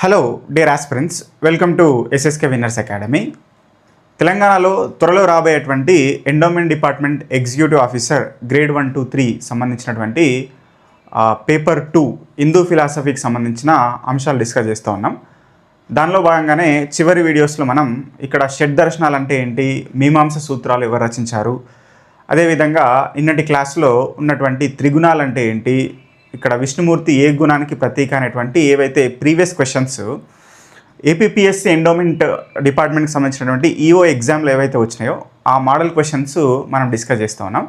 Hello dear aspirants, welcome to SSK winners academy. తెలంగాణలో త్వరలో రాబోయేటువంటి endowment department executive officer grade 1, 2, 3 సంబంధించినటువంటి paper 2 Hindu ఫిలాసఫీకి సంబంధించిన అంశాలు డిస్కస్ చేస్తూ ఉన్నాం. దానిలో భాగంగానే చివరి వీడియోస్లో మనం ఇక్కడ షడ్ దర్శనాలు అంటే ఏంటి, మీమాంస సూత్రాలు ఎవరు రచించారు, అదేవిధంగా నిన్నటి క్లాస్లో ఉన్నటువంటి త్రిగుణాలు అంటే ఏంటి, ఇక్కడ విష్ణుమూర్తి ఏ గుణానికి ప్రతీక అనేటువంటి ఏవైతే ప్రీవియస్ క్వశ్చన్స్ ఏపీపీఎస్సీ ఎండోమెంట్ డిపార్ట్మెంట్కి సంబంధించినటువంటి ఈఓ ఎగ్జామ్లు ఏవైతే వచ్చినాయో ఆ మోడల్ క్వశ్చన్స్ మనం డిస్కస్ చేస్తూ ఉన్నాం.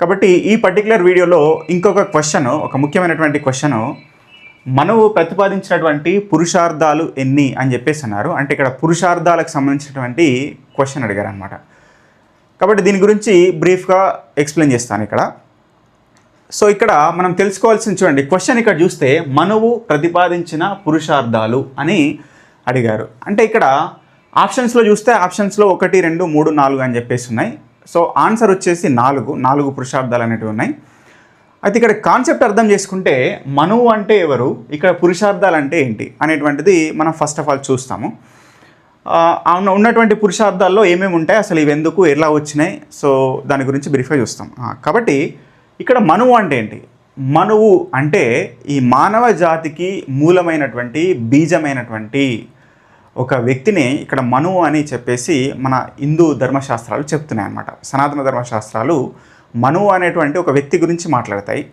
కాబట్టి ఈ పర్టికులర్ వీడియోలో ఇంకొక క్వశ్చన్, ఒక ముఖ్యమైనటువంటి క్వశ్చన్, మనవు ప్రతిపాదించినటువంటి పురుషార్థాలు ఎన్ని అని చెప్పేసి అన్నారు. అంటే ఇక్కడ పురుషార్థాలకు సంబంధించినటువంటి క్వశ్చన్ అడిగారు అనమాట. కాబట్టి దీని గురించి బ్రీఫ్గా ఎక్స్ప్లెయిన్ చేస్తాను ఇక్కడ. సో ఇక్కడ మనం తెలుసుకోవాల్సింది చూడండి, క్వశ్చన్ ఇక్కడ చూస్తే మనువు ప్రతిపాదించిన పురుషార్థాలు అని అడిగారు. అంటే ఇక్కడ ఆప్షన్స్లో చూస్తే ఆప్షన్స్లో 1, 2, 3, 4 అని చెప్పేసి ఉన్నాయి. సో ఆన్సర్ వచ్చేసి 4 పురుషార్థాలు అనేటివి ఉన్నాయి. అయితే ఇక్కడ కాన్సెప్ట్ అర్థం చేసుకుంటే మనువు అంటే ఎవరు, ఇక్కడ పురుషార్థాలు అంటే ఏంటి అనేటువంటిది మనం ఫస్ట్ ఆఫ్ ఆల్ చూస్తాము. ఉన్నటువంటి పురుషార్థాల్లో ఏమేమి ఉంటాయి, అసలు ఇవి ఎందుకు, ఎలా వచ్చినాయి, సో దాని గురించి బ్రీఫ్గా చూస్తాం. కాబట్టి ఇక్కడ మనువు అంటే ఏంటి? మనువు అంటే ఈ మానవ జాతికి మూలమైనటువంటి బీజమైనటువంటి ఒక వ్యక్తిని ఇక్కడ మనువు అని చెప్పేసి మన హిందూ ధర్మశాస్త్రాలు చెప్తున్నాయి అన్నమాట. సనాతన ధర్మశాస్త్రాలు మనువు అనేటువంటి ఒక వ్యక్తి గురించి మాట్లాడతాయి.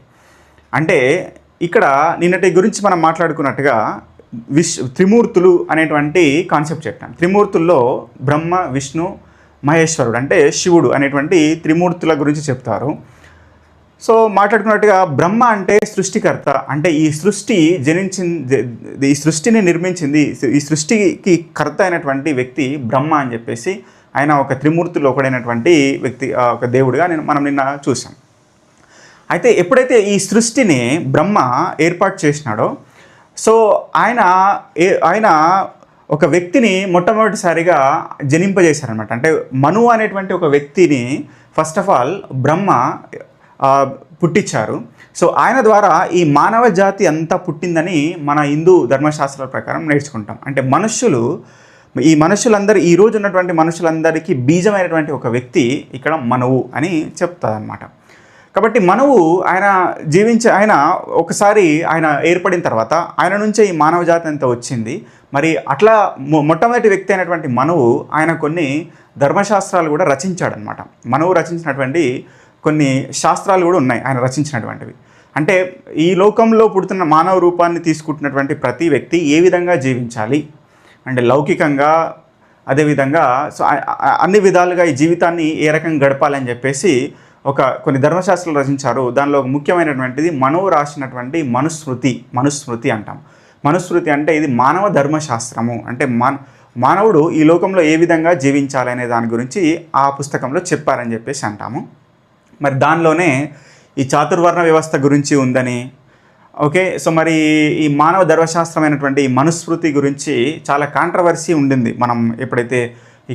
అంటే ఇక్కడ నిన్నటి గురించి మనం మాట్లాడుకున్నట్టుగా త్రిమూర్తులు అనేటువంటి కాన్సెప్ట్ చెప్పాను. త్రిమూర్తుల్లో బ్రహ్మ, విష్ణు, మహేశ్వరుడు అంటే శివుడు అనేటువంటి త్రిమూర్తుల గురించి చెప్తారు. సో మాట్లాడుకున్నట్టుగా బ్రహ్మ అంటే సృష్టికర్త, అంటే ఈ సృష్టి ఈ సృష్టిని నిర్మించింది, ఈ సృష్టికి కర్త అయినటువంటి వ్యక్తి బ్రహ్మ అని చెప్పేసి ఆయన ఒక త్రిమూర్తులు ఒకడైనటువంటి వ్యక్తి, ఒక దేవుడిగా మనం నిన్న చూసాం. అయితే ఎప్పుడైతే ఈ సృష్టిని బ్రహ్మ ఏర్పాటు చేసినాడో, సో ఆయన ఒక వ్యక్తిని మొట్టమొదటిసారిగా జనింపజేశారనమాట. అంటే మనువు అనేటువంటి ఒక వ్యక్తిని ఫస్ట్ ఆఫ్ ఆల్ బ్రహ్మ పుట్టించారు. సో ఆయన ద్వారా ఈ మానవ జాతి అంతా పుట్టిందని మన హిందూ ధర్మశాస్త్రాల ప్రకారం నేర్చుకుంటాం. అంటే ఈ మనుషులందరూ, ఈరోజు ఉన్నటువంటి మనుషులందరికీ బీజమైనటువంటి ఒక వ్యక్తి ఇక్కడ మనువు అని చెప్తారనమాట. కాబట్టి మనువు ఆయన ఒకసారి ఆయన ఏర్పడిన తర్వాత ఆయన నుంచే ఈ మానవ జాతి అంతా వచ్చింది. మరి అట్లా మొట్టమొదటి వ్యక్తి అయినటువంటి మనువు ఆయన కొన్ని ధర్మశాస్త్రాలు కూడా రచించాడనమాట. మనువు రచించినటువంటి కొన్ని శాస్త్రాలు కూడా ఉన్నాయి ఆయన రచించినటువంటివి. అంటే ఈ లోకంలో పుడుతున్న మానవ రూపాన్ని తీసుకుంటున్నటువంటి ప్రతి వ్యక్తి ఏ విధంగా జీవించాలి, అంటే లౌకికంగా, అదేవిధంగా సో అన్ని విధాలుగా ఈ జీవితాన్ని ఏ రకంగా గడపాలని చెప్పేసి కొన్ని ధర్మశాస్త్రాలు రచించారు. దానిలో ముఖ్యమైనటువంటిది మనువు రాసినటువంటి మనుస్మృతి అంటాం. మనుస్మృతి అంటే ఇది మానవ ధర్మశాస్త్రము. అంటే మానవుడు ఈ లోకంలో ఏ విధంగా జీవించాలి అనే దాని గురించి ఆ పుస్తకంలో చెప్పారని చెప్పేసి అంటాము. మరి దానిలోనే ఈ చాతుర్వర్ణ వ్యవస్థ గురించి ఉందని, ఓకే. సో మరి ఈ మానవ ధర్మశాస్త్రమైనటువంటి ఈ మనుస్మృతి గురించి చాలా కాంట్రవర్సీ ఉండింది. మనం ఎప్పుడైతే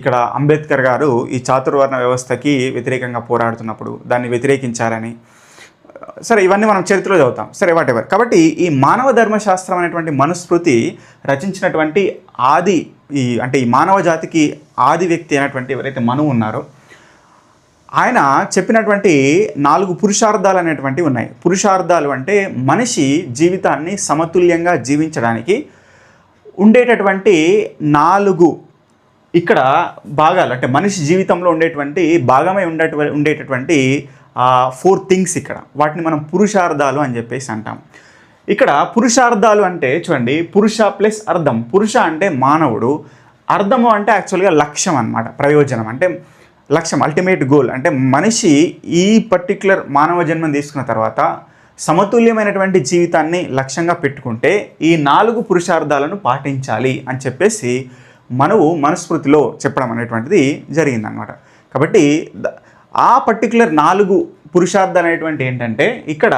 ఇక్కడ అంబేద్కర్ గారు ఈ చాతుర్వర్ణ వ్యవస్థకి వ్యతిరేకంగా పోరాడుతున్నప్పుడు దాన్ని వ్యతిరేకించారని, సరే ఇవన్నీ మనం చరిత్రలో చదువుతాం, సరే వాటెవర్. కాబట్టి ఈ మానవ ధర్మశాస్త్రం అనేటువంటి మనుస్మృతి రచించినటువంటి అంటే ఈ మానవ జాతికి ఆది వ్యక్తి అయినటువంటి ఎవరైతే మనువు ఉన్నారో ఆయన చెప్పినటువంటి 4 పురుషార్థాలు అనేటువంటివి ఉన్నాయి. పురుషార్థాలు అంటే మనిషి జీవితాన్ని సమతుల్యంగా జీవించడానికి ఉండేటటువంటి 4 ఇక్కడ భాగాలు, అంటే మనిషి జీవితంలో ఉండేటువంటి భాగమై ఉండేటటువంటి 4 థింగ్స్ ఇక్కడ, వాటిని మనం పురుషార్థాలు అని చెప్పేసి అంటాం. ఇక్కడ పురుషార్థాలు అంటే చూడండి, పురుష ప్లస్ అర్థం. పురుష అంటే మానవుడు, అర్థము అంటే యాక్చువల్గా లక్ష్యం అన్నమాట, ప్రయోజనం అంటే లక్ష్యం, అల్టిమేట్ గోల్. అంటే మనిషి ఈ పర్టిక్యులర్ మానవ జన్మను తీసుకున్న తర్వాత సమతుల్యమైనటువంటి జీవితాన్ని లక్ష్యంగా పెట్టుకుంటే ఈ 4 పురుషార్థాలను పాటించాలి అని చెప్పేసి మనుస్మృతిలో చెప్పడం అనేటువంటిది జరిగిందనమాట. కాబట్టి ఆ పర్టిక్యులర్ 4 పురుషార్థాలు అనేటువంటి ఏంటంటే ఇక్కడ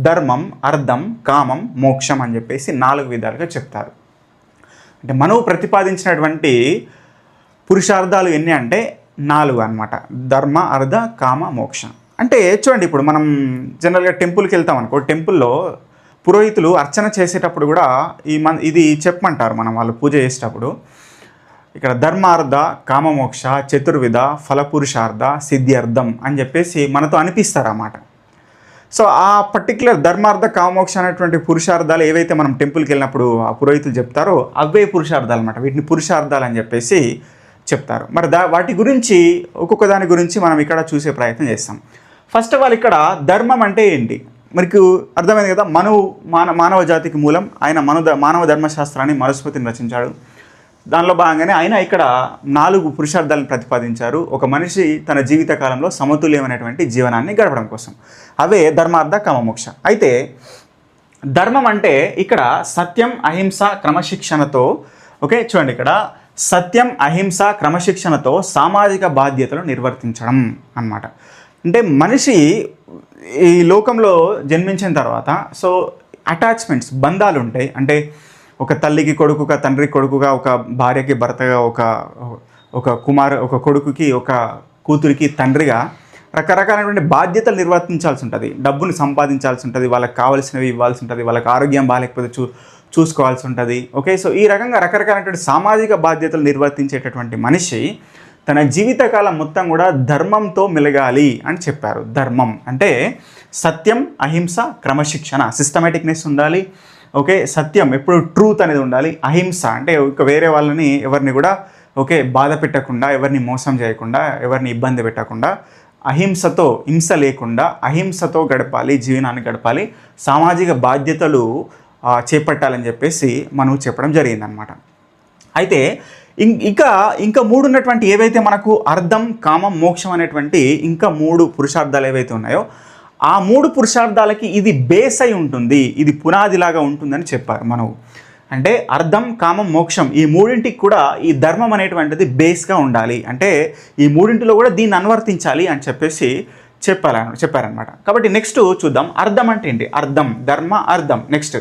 ధర్మం, అర్థం, కామం, మోక్షం అని చెప్పేసి 4 విధాలుగా చెప్తారు. అంటే మనువు ప్రతిపాదించినటువంటి పురుషార్థాలు ఎన్ని అంటే 4 అన్నమాట. ధర్మ, అర్థ, కామ, మోక్ష. అంటే చూడండి, ఇప్పుడు మనం జనరల్గా టెంపుల్కి వెళ్తాం అనుకో, టెంపుల్లో పురోహితులు అర్చన చేసేటప్పుడు కూడా ఇది చెప్పమంటారు మనం వాళ్ళు పూజ చేసేటప్పుడు. ఇక్కడ ధర్మార్థ కామమోక్ష చతుర్విధ ఫలపురుషార్థ సిద్ధ్యర్థం అని చెప్పేసి మనతో అనిపిస్తారు అన్నమాట. సో ఆ పర్టికులర్ ధర్మార్థ కామమోక్ష అనేటువంటి పురుషార్థాలు ఏవైతే మనం టెంపుల్కి వెళ్ళినప్పుడు ఆ పురోహితులు చెప్తారో అవే పురుషార్థాలు అనమాట. వీటిని పురుషార్థాలు అని చెప్పేసి చెప్తారు. మరి వాటి గురించి ఒక్కొక్క దాని గురించి మనం ఇక్కడ చూసే ప్రయత్నం చేస్తాం. ఫస్ట్ ఆఫ్ ఆల్ ఇక్కడ ధర్మం అంటే ఏంటి మనకు అర్థమైంది కదా. మానవ జాతికి మూలం ఆయన మానవ ధర్మశాస్త్రాన్ని మనుస్మృతిని రచించాడు. దానిలో భాగంగానే ఆయన ఇక్కడ 4 పురుషార్థాలను ప్రతిపాదించారు ఒక మనిషి తన జీవిత కాలంలో సమతుల్యమైనటువంటి జీవనాన్ని గడపడం కోసం. అవే ధర్మార్థ కామమోక్ష. అయితే ధర్మం అంటే ఇక్కడ సత్యం అహింస క్రమశిక్షణతో ఓకే చూడండి ఇక్కడ సత్యం అహింస క్రమశిక్షణతో సామాజిక బాధ్యతలు నిర్వర్తించడం అన్నమాట. అంటే మనిషి ఈ లోకంలో జన్మించిన తర్వాత సో అటాచ్మెంట్స్ బంధాలు ఉంటాయి. అంటే ఒక తల్లికి కొడుకుగా తండ్రికి కొడుకుగా ఒక భార్యకి భర్తగా ఒక కొడుకుకి ఒక కూతురికి తండ్రిగా రకరకాలైనటువంటి బాధ్యతలు నిర్వర్తించాల్సి ఉంటుంది. డబ్బుని సంపాదించాల్సి ఉంటుంది, వాళ్ళకి కావాల్సినవి ఇవ్వాల్సి ఉంటుంది, వాళ్ళకి ఆరోగ్యం బాగాలేకపోతే చూసుకోవాల్సి ఉంటుంది. ఓకే సో ఈ రకంగా రకరకాలైనటువంటి సామాజిక బాధ్యతలు నిర్వర్తించేటటువంటి మనిషి తన జీవితకాలం మొత్తం కూడా ధర్మంతో మెలగాలి అని చెప్పారు. ధర్మం అంటే సత్యం అహింస క్రమశిక్షణ సిస్టమేటిక్నెస్ ఉండాలి. ఓకే సత్యం ఎప్పుడు ట్రూత్ అనేది ఉండాలి. అహింస అంటే వేరే వాళ్ళని ఎవరిని కూడా ఓకే బాధ పెట్టకుండా ఎవరిని మోసం చేయకుండా ఎవరిని ఇబ్బంది పెట్టకుండా హింస లేకుండా అహింసతో గడపాలి, జీవనాన్ని గడపాలి, సామాజిక బాధ్యతలు చేపట్టాలని చెప్పేసి మనం చెప్పడం జరిగిందనమాట. అయితే ఇంకా 3 ఉన్నటువంటి ఏవైతే మనకు అర్థం కామం మోక్షం అనేటువంటి ఇంకా 3 పురుషార్థాలు ఏవైతే ఉన్నాయో ఆ 3 పురుషార్థాలకి ఇది బేస్ అయి ఉంటుంది, ఇది పునాదిలాగా ఉంటుందని చెప్పారు మనం. అంటే అర్థం కామం మోక్షం ఈ 3ంటికి కూడా ఈ ధర్మం అనేటువంటిది బేస్గా ఉండాలి. అంటే ఈ 3ంటిలో కూడా దీన్ని అనువర్తించాలి అని చెప్పేసి చెప్పారనమాట. కాబట్టి నెక్స్ట్ చూద్దాం అర్థం అంటే ఏంటి. అర్థం ధర్మ అర్థం. నెక్స్ట్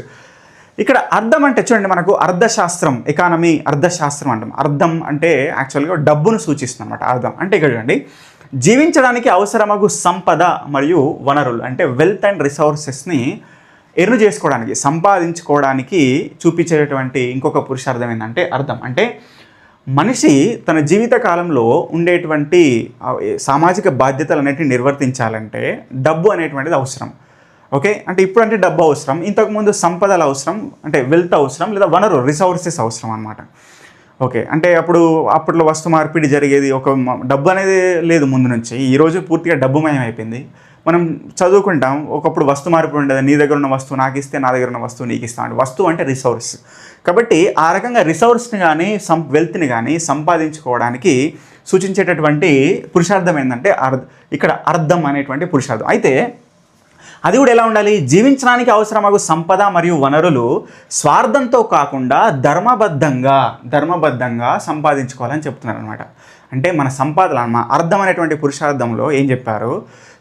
ఇక్కడ అర్థం అంటే చూడండి మనకు అర్థశాస్త్రం ఎకానమీ అర్థశాస్త్రం అంటాం. అర్థం అంటే యాక్చువల్గా డబ్బును సూచిస్తుంది అనమాట. అర్థం అంటే ఇక్కడ చూడండి జీవించడానికి అవసరమగు సంపద మరియు వనరులు అంటే వెల్త్ అండ్ రిసోర్సెస్ని ఎర్న్ చేసుకోవడానికి సంపాదించుకోవడానికి చూపించేటటువంటి ఇంకొక పురుషార్థం ఏంటంటే అర్థం. అంటే మనిషి తన జీవిత కాలంలో ఉండేటువంటి సామాజిక బాధ్యతలు అనేటివి నిర్వర్తించాలంటే డబ్బు అనేటువంటిది అవసరం. ఓకే అంటే ఇప్పుడు అంటే డబ్బు అవసరం, ఇంతకుముందు సంపదలు అవసరం అంటే వెల్త్ అవసరం లేదా వనరు రిసోర్సెస్ అవసరం అనమాట. ఓకే అంటే అప్పట్లో వస్తు మార్పిడి జరిగేది, ఒక డబ్బు అనేది లేదు ముందు నుంచి. ఈరోజు పూర్తిగా డబ్బుమయం అయిపోయింది. మనం చదువుకుంటాం ఒకప్పుడు వస్తు మార్పిడి ఉండేది, నీ దగ్గర ఉన్న వస్తువు నాకు ఇస్తే నా దగ్గర ఉన్న వస్తువు నీకు ఇస్తాను. వస్తువు అంటే రిసోర్స్. కాబట్టి ఆ రకంగా రిసోర్స్ని కానీ వెల్త్ని కానీ సంపాదించుకోవడానికి సూచించేటటువంటి పురుషార్థం ఏంటంటే ఇక్కడ అర్థం అనేటువంటి పురుషార్థం. అయితే అది కూడా ఎలా ఉండాలి, జీవించడానికి అవసరమగు సంపద మరియు వనరులు స్వార్థంతో కాకుండా ధర్మబద్ధంగా సంపాదించుకోవాలని చెప్తున్నారు అనమాట. అంటే మన సంపాదన అర్థం అనేటువంటి పురుషార్థంలో ఏం చెప్పారు,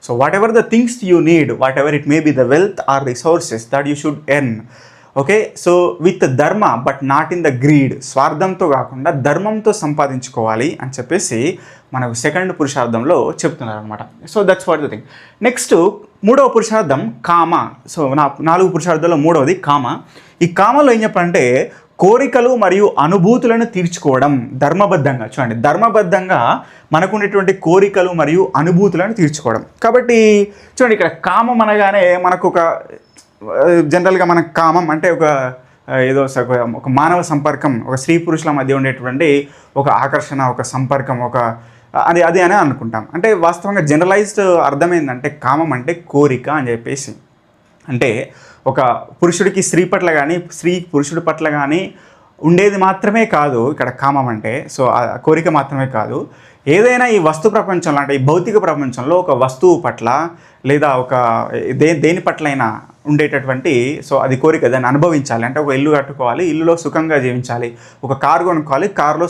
so whatever the things you need, whatever it may be the wealth or resources that you should earn. Okay so with dharma but not in the greed, స్వార్థంతో కాకుండా ధర్మంతో సంపాదించుకోవాలి అని చెప్పేసి మనకు సెకండ్ పురుషార్థంలో చెప్తున్నారు అనమాట. So that's what the thing. Next 3వ పురుషార్థం కామ. సో 4 పురుషార్థాల్లో 3వది కామ. ఈ కామలో ఏం చెప్పాలంటే కోరికలు మరియు అనుభూతులను తీర్చుకోవడం ధర్మబద్ధంగా. చూడండి ధర్మబద్ధంగా మనకున్నటువంటి కోరికలు మరియు అనుభూతులను తీర్చుకోవడం. కాబట్టి చూడండి ఇక్కడ కామం అనగానే మనకు ఒక జనరల్గా మనకు కామం అంటే ఒక మానవ సంపర్కం, ఒక స్త్రీ పురుషుల మధ్య ఉండేటువంటి ఒక ఆకర్షణ, ఒక సంపర్కం, అది అని అనుకుంటాం. అంటే వాస్తవంగా జనరలైజ్డ్ అర్థం ఏంటంటే కామం అంటే కోరిక అని చెప్పేసి. అంటే ఒక పురుషుడికి స్త్రీ పట్ల కానీ స్త్రీ పురుషుడి పట్ల కానీ ఉండేది మాత్రమే కాదు ఇక్కడ కామం అంటే. సో ఆ కోరిక మాత్రమే కాదు, ఏదైనా ఈ వస్తు ప్రపంచంలో అంటే ఈ భౌతిక ప్రపంచంలో ఒక వస్తువు పట్ల లేదా దేని పట్లైనా ఉండేటటువంటి సో అది కోరిక, దాన్ని అనుభవించాలి. అంటే ఒక ఇల్లు కట్టుకోవాలి, ఇల్లులో సుఖంగా జీవించాలి. ఒక కారు కొనుక్కోవాలి, కారులో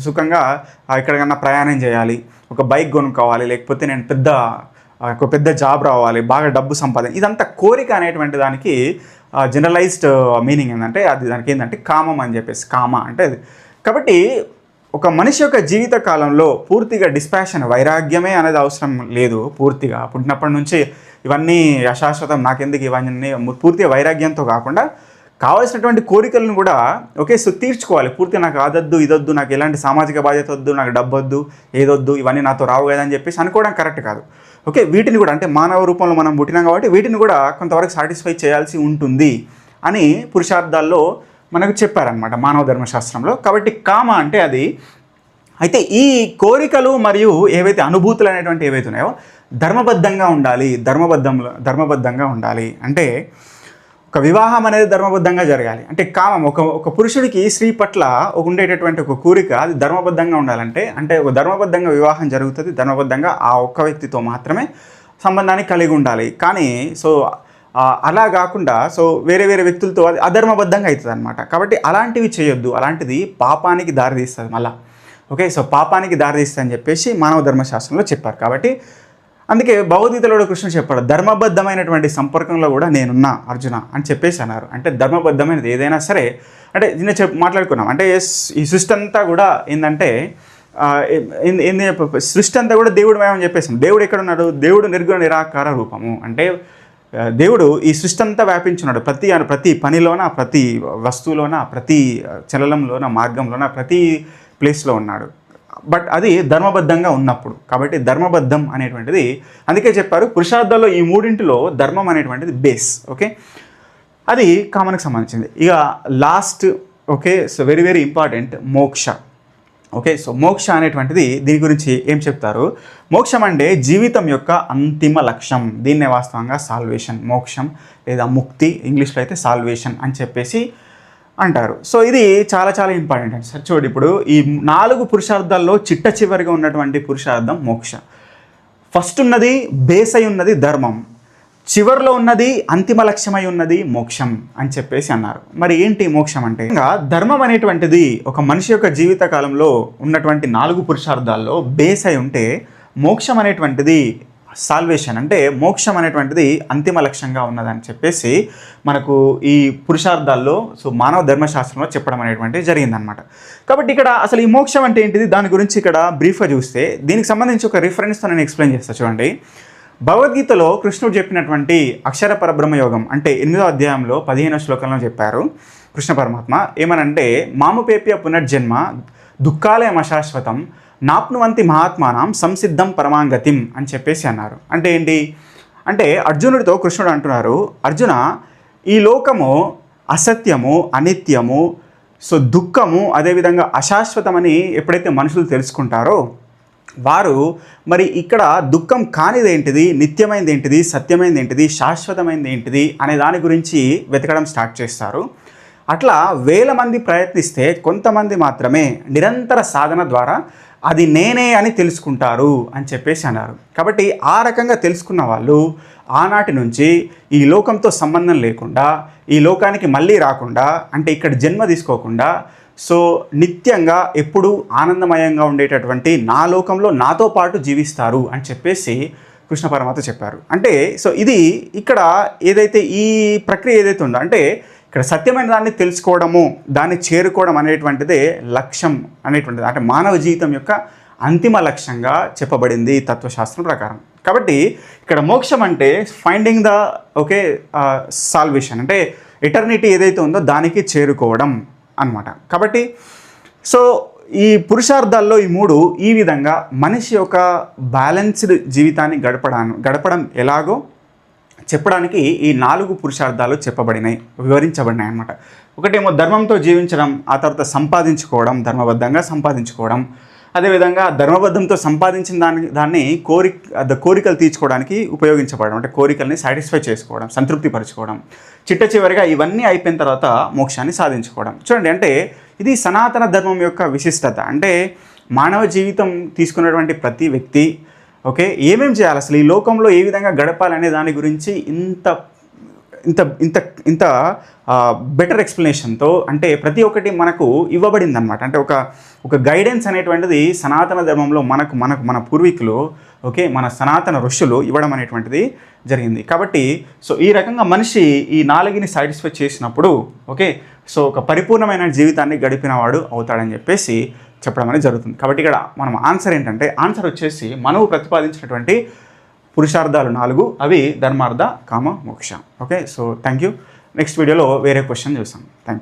సుఖంగా ఎక్కడికన్నా ప్రయాణం చేయాలి. ఒక బైక్ కొనుక్కోవాలి, లేకపోతే నేను ఒక పెద్ద జాబ్ రావాలి, బాగా డబ్బు సంపాదన. ఇదంతా కోరిక అనేటువంటి దానికి జనరలైజ్డ్ మీనింగ్ ఏంటంటే దానికి ఏంటంటే కామం అని చెప్పేసి. కామ అంటే అది. కాబట్టి ఒక మనిషి యొక్క జీవిత కాలంలో పూర్తిగా డిస్పాషన్ వైరాగ్యమే అనేది అవసరం లేదు. పూర్తిగా పుట్టినప్పటి నుంచి ఇవన్నీ అశాశ్వతం, నాకెందుకు ఇవన్నీ, పూర్తిగా వైరాగ్యంతో కాకుండా కావాల్సినటువంటి కోరికలను కూడా ఓకే సో తీర్చుకోవాలి. పూర్తిగా నాకు అదొద్దు ఇదొద్దు, నాకు ఎలాంటి సామాజిక బాధ్యత వద్దు, నాకు డబ్బు వద్దు, ఏదొద్దు, ఇవన్నీ నాతో రావు కదా అని చెప్పేసి అనుకోవడం కరెక్ట్ కాదు. ఓకే, వీటిని కూడా అంటే మానవ రూపంలో మనం పుట్టినాం కాబట్టి వీటిని కూడా కొంతవరకు సాటిస్ఫై చేయాల్సి ఉంటుంది అని పురుషార్థాల్లో మనకు చెప్పారనమాట మానవ ధర్మశాస్త్రంలో. కాబట్టి కామ అంటే అది. అయితే ఈ కోరికలు మరియు ఏవైతే అనుభూతులు అనేటువంటి ఏవైతే ఉన్నాయో ధర్మబద్ధంగా ఉండాలి. ధర్మబద్ధంగా ఉండాలి అంటే ఒక వివాహం అనేది ధర్మబద్ధంగా జరగాలి. అంటే కామం ఒక పురుషుడికి స్త్రీ పట్ల ఉండేటటువంటి ఒక కోరిక అది ధర్మబద్ధంగా ఉండాలంటే అంటే ఒక ధర్మబద్ధంగా వివాహం జరుగుతుంది, ధర్మబద్ధంగా ఆ ఒక్క వ్యక్తితో మాత్రమే సంబంధాన్ని కలిగి ఉండాలి. కానీ సో అలా కాకుండా సో వేరే వేరే వ్యక్తులతో అది అధర్మబద్ధంగా అవుతుంది అనమాట. కాబట్టి అలాంటివి చేయొద్దు, అలాంటిది పాపానికి దారితీస్తుంది మళ్ళీ. ఓకే, సో పాపానికి దారితీస్తుంది అని చెప్పేసి మానవ ధర్మశాస్త్రంలో చెప్పారు. కాబట్టి అందుకే భగవద్గీతలో కృష్ణుడు చెప్పాడు, ధర్మబద్ధమైనటువంటి సంపర్కంలో కూడా నేనున్నా అర్జున అని చెప్పేసి అన్నారు. అంటే ధర్మబద్ధమైనది ఏదైనా సరే అంటే నిన్న మాట్లాడుకున్నాం అంటే ఈ సృష్టి అంతా కూడా ఏంటంటే సృష్టి అంతా కూడా దేవుడిమయమని చెప్పేసాం. దేవుడు ఎక్కడ ఉన్నాడు? దేవుడు నిర్గుణ నిరాకార రూపము. అంటే దేవుడు ఈ సృష్టి అంతా వ్యాపించున్నాడు. ప్రతి పనిలోన, ప్రతి వస్తువులోన, ప్రతి చలనంలోన, మార్గంలోన, ప్రతి ప్లేస్లో ఉన్నాడు. బట్ అది ధర్మబద్ధంగా ఉన్నప్పుడు. కాబట్టి ధర్మబద్ధం అనేటువంటిది అందుకే చెప్పారు పురుషార్థాల్లో ఈ మూడింటిలో ధర్మం అనేటువంటిది బేస్. ఓకే, అది కామన్కి సంబంధించింది. ఇక last okay so very very important మోక్ష. ఓకే, సో మోక్ష అనేటువంటిది దీని గురించి ఏం చెప్తారు? మోక్షం అంటే జీవితం యొక్క అంతిమ లక్ష్యం. దీన్నే వాస్తవంగా సాల్వేషన్, మోక్షం లేదా ముక్తి, ఇంగ్లీష్లో అయితే సాల్వేషన్ అని చెప్పేసి అంటారు. సో ఇది చాలా చాలా ఇంపార్టెంట్ అండి సార్. చూడండి, ఇప్పుడు ఈ 4 పురుషార్థాల్లో చిట్ట చివరిగా ఉన్నటువంటి పురుషార్థం మోక్ష. ఫస్ట్ ఉన్నది బేస్ అయి ఉన్నది ధర్మం, చివరిలో ఉన్నది అంతిమ లక్ష్యమై ఉన్నది మోక్షం అని చెప్పేసి అన్నారు. మరి ఏంటి మోక్షం అంటే? ఇంకా ధర్మం అనేటువంటిది ఒక మనిషి యొక్క జీవిత కాలంలో ఉన్నటువంటి 4 పురుషార్థాల్లో బేస్ అయి ఉంటే మోక్షం అనేటువంటిది సాల్వేషన్ అంటే మోక్షం అనేటువంటిది అంతిమ లక్ష్యంగా ఉన్నదని చెప్పేసి మనకు ఈ పురుషార్థాల్లో సో మానవ ధర్మశాస్త్రంలో చెప్పడం అనేటువంటిది జరిగిందనమాట. కాబట్టి ఇక్కడ అసలు ఈ మోక్షం అంటే ఏంటిది దాని గురించి ఇక్కడ బ్రీఫ్గా చూస్తే దీనికి సంబంధించి ఒక రిఫరెన్స్తో నేను ఎక్స్ప్లెయిన్ చేస్తాను. చూడండి, భగవద్గీతలో కృష్ణుడు చెప్పినటువంటి అక్షర పరబ్రహ్మ యోగం అంటే 8వ అధ్యాయంలో 15వ శ్లోకంలో చెప్పారు కృష్ణ పరమాత్మ ఏమనంటే, మాముపేప్య పునర్జన్మ దుఃఖాలయం అశాశ్వతం నాప్నువంతి మహాత్మానం సంసిద్ధం పరమాంగతిం అని చెప్పేసి అన్నారు. అంటే ఏంటి అంటే అర్జునుడితో కృష్ణుడు అంటున్నారు, అర్జున ఈ లోకము అసత్యము, అనిత్యము, సో దుఃఖము, అదేవిధంగా అశాశ్వతమని ఎప్పుడైతే మనుషులు తెలుసుకుంటారో వారు మరి ఇక్కడ దుఃఖం కానిది ఏంటిది, నిత్యమైనది ఏంటిది, సత్యమైనది ఏంటిది, శాశ్వతమైనది ఏంటిది అనే దాని గురించి వెతకడం స్టార్ట్ చేస్తారు. అట్లా వేల మంది ప్రయత్నిస్తే కొంతమంది మాత్రమే నిరంతర సాధన ద్వారా అది నేనే అని తెలుసుకుంటారు అని చెప్పేసి అన్నారు. కాబట్టి ఆ రకంగా తెలుసుకున్న వాళ్ళు ఆనాటి నుంచి ఈ లోకంతో సంబంధం లేకుండా, ఈ లోకానికి మళ్ళీ రాకుండా, అంటే ఇక్కడ జన్మ తీసుకోకుండా సో నిత్యంగా ఎప్పుడూ ఆనందమయంగా ఉండేటటువంటి నా లోకంలో నాతో పాటు జీవిస్తారు అని చెప్పేసి కృష్ణ పరమాత్మ చెప్పారు. అంటే సో ఇది ఇక్కడ ఏదైతే ఈ ప్రక్రియ ఏదైతే ఉందో అంటే ఇక్కడ సత్యమైన దాన్ని తెలుసుకోవడము, దాన్ని చేరుకోవడం అనేటువంటిదే లక్ష్యం అనేటువంటిది, అంటే మానవ జీవితం యొక్క అంతిమ లక్ష్యంగా చెప్పబడింది తత్వశాస్త్రం ప్రకారం. కాబట్టి ఇక్కడ మోక్షం అంటే ఫైండింగ్ ద ఓకే సాల్వేషన్ అంటే ఎటర్నిటీ ఏదైతే ఉందో దానికి చేరుకోవడం అన్నమాట. కాబట్టి సో ఈ పురుషార్థాల్లో ఈ 3 ఈ విధంగా మనిషి యొక్క బ్యాలెన్స్డ్ జీవితాన్ని గడపడం ఎలాగో చెప్పడానికి ఈ 4 పురుషార్థాలు వివరించబడినాయి అన్నమాట. ఒకటేమో ధర్మంతో జీవించడం, ఆ తర్వాత సంపాదించుకోవడం, ధర్మబద్ధంగా సంపాదించుకోవడం, అదేవిధంగా ధర్మబద్ధంతో సంపాదించిన దాన్ని కోరికలు తీర్చుకోవడానికి ఉపయోగించబడడం, అంటే కోరికల్ని సాటిస్ఫై చేసుకోవడం, సంతృప్తిపరచుకోవడం, చిట్ట చివరిగా ఇవన్నీ అయిపోయిన తర్వాత మోక్షాన్ని సాధించుకోవడం. చూడండి, అంటే ఇది సనాతన ధర్మం యొక్క విశిష్టత. అంటే మానవ జీవితం తీసుకున్నటువంటి ప్రతి వ్యక్తి ఓకే ఏమేం చేయాలి, అసలు ఈ లోకంలో ఏ విధంగా గడపాలనే దాని గురించి ఇంత ఇంత ఇంత ఇంత బెటర్ ఎక్స్ప్లెనేషన్తో అంటే ప్రతి ఒక్కటి మనకు ఇవ్వబడింది అనమాట. అంటే ఒక గైడెన్స్ అనేటువంటిది సనాతన ధర్మంలో మన పూర్వీకులు ఓకే మన సనాతన ఋషులు ఇవ్వడం అనేటువంటిది జరిగింది. కాబట్టి సో ఈ రకంగా మనిషి ఈ 4ని సాటిస్ఫై చేసినప్పుడు ఓకే సో ఒక పరిపూర్ణమైన జీవితాన్ని గడిపినవాడు అవుతాడని చెప్పేసి చెప్పడం అనేది జరుగుతుంది. కాబట్టి ఇక్కడ మనం ఆన్సర్ ఏంటంటే ఆన్సర్ వచ్చేసి మనము ప్రతిపాదించినటువంటి పురుషార్థాలు 4, అవి ధర్మార్థ కామ మోక్ష. Okay, so thank you. Next వీడియోలో వేరే క్వశ్చన్ చూస్తాం. Thank you.